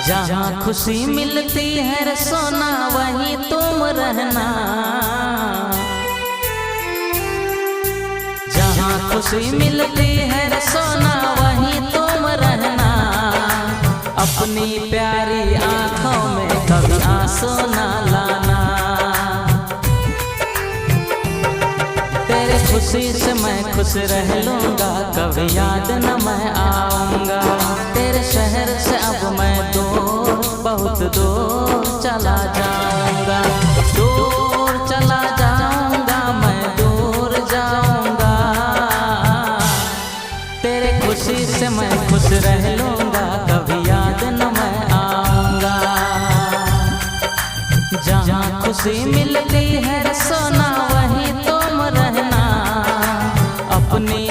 जहाँ खुशी मिलती है रे सोना वहीं तुम रहना। जहाँ खुशी मिलती है रे सोना वहीं तुम रहना। अपनी प्यारी आँखों में कभी आंसू ना लाना। तेरी खुशी से मैं खुश रह लूँगा, कभी याद न मैं आऊँगा। तेरे शहर से अब मैं दूर, बहुत दूर चला जाऊँगा। दूर चला जाऊँगा, मैं दूर जाऊँगा। तेरे खुशी से मैं खुश रह लूँगा, कभी याद न मैं आऊँगा। जहाँ खुशी मिलती है रे सोना वहीं तुम रहना। अपनी